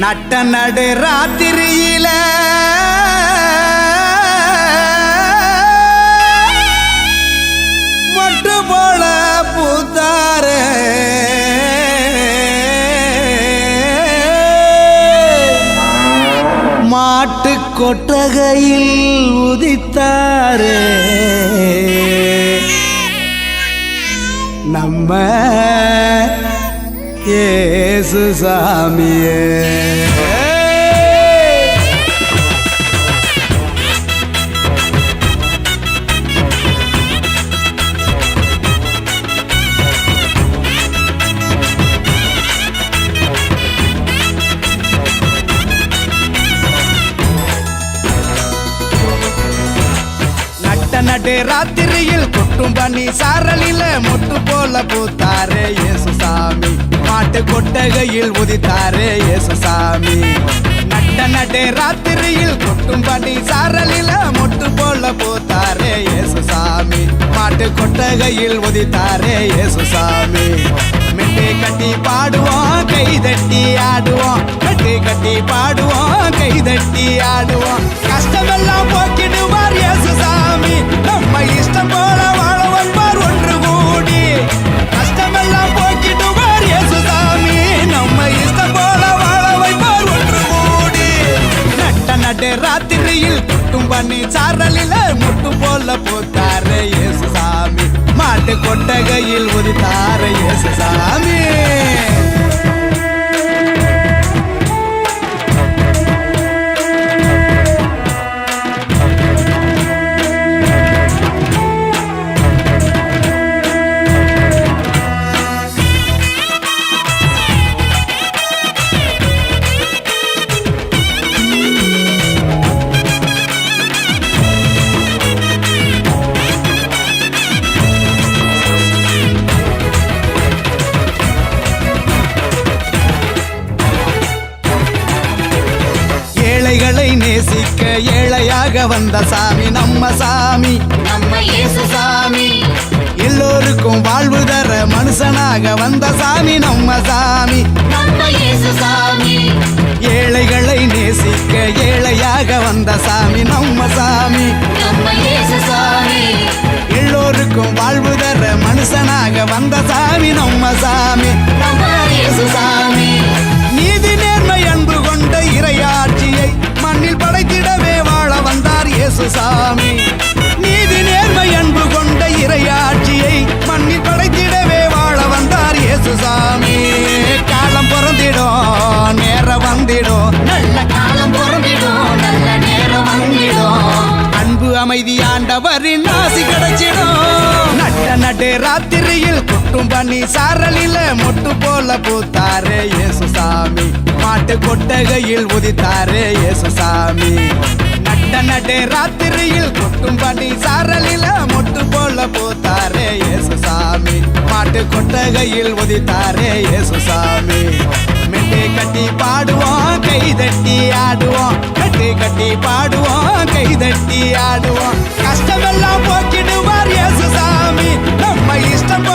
நட்ட நடு ராத்திரியில மொட்டு போல பூத்தாரே மாட்டு கொட்டகையில் உதித்தாரே நம்ம இயேசு சாமியே. நடு ராத்திரியில் கொட்டும் பண்ணி சாரலில மொட்டு போல பூத்தாரே இயேசு சாமி. மாட்டு கொட்டகையில் உதித்தாரே இயேசு சாமி. நட்ட நடு ராத்திரியில் கொட்டும் பண்ணி சாரலில மொட்டு போல பூத்தாரே இயேசு சாமி. மாட்டு கொட்டகையில் உதித்தாரே இயேசு சாமி. மெட்டு கட்டி பாடுவோம் கை தட்டி ஆடுவோம். மெட்டு கட்டி பாடுவோம் கை தட்டி ஆடுவோம். கஷ்டமெல்லாம் போக்கிடுவார் இயேசு சாமி. நம்ம இஷ்டம் போல வாழ வைப்பார் ஒன்று கூடி. கஷ்டமெல்லாம் போக்கிடுவார் இயேசு சாமி. நம்ம இஷ்டம் போல வாழ வைப்பார் ஒன்று கூடி. நட்ட நடு ராத்திரியில் கொட்டும் பண்ணி சாரலில முட்டு போல போத்தாரே இயேசு சாமி. மாட்டு கொட்டகையில் உதித்தாரே இயேசு சாமி. ஏழைகளை நேசிக்க ஏழையாக வந்த சாமி நம்ம சாமி. நம்ம இயேசு சாமி. எல்லோருக்கும் வாழ்வு தர மனுஷனாக வந்த சாமி நம்ம சாமி. நம்ம இயேசு சாமி. ஏழைகளை நேசிக்க ஏழையாக வந்த சாமி நம்ம சாமி. நம்ம இயேசு சாமி. எல்லோருக்கும் வாழ்வு தர மனுஷனாக வந்த சாமி நம்ம சாமி. நம்ம இயேசு சாமி. நீதி நேர்மை அன்பு கொண்ட இறையாட்சியை மண்ணில் படைத்திடவே வாழ வந்தார் இயேசு சாமி. நீதி நேர்மை அன்பு கொண்ட இறையாட்சியை மண்ணில் படைத்திடவே வாழ வந்தார் இயேசு சாமி. காலம் பிறந்திடும் நேரம் வந்திடும். நல்ல காலம் பொருந்திடும் நல்ல நேரம் வந்திடும். அன்பு அமைதி ஆண்டவரின் ஆசி கிடைச்சிடும். நட்ட நடு ராத்திரியில் கொட்டும் பண்ணி சாரலில மொட்டு போல பூத்தாரே இயேசு சாமி. மாட்டு கொட்டகையில் உதித்தாரே இயேசு சாமி. நட்ட நடு ராத்திரியில் கொட்டும் பண்ணி சாரலில மொட்டு போல பூத்தாரே இயேசு சாமி. மாட்டு கொட்டகையில் உதித்தாரே இயேசு சாமி. மெட்டு கட்டி பாடுவோம் கை தட்டி ஆடுவோம். மெட்டு கட்டி பாடுவோம் கை தட்டி ஆடுவோம். கஷ்டமெல்லாம் போக்கிடுவார் இயேசு சாமி. நம்ம இஷ்டம்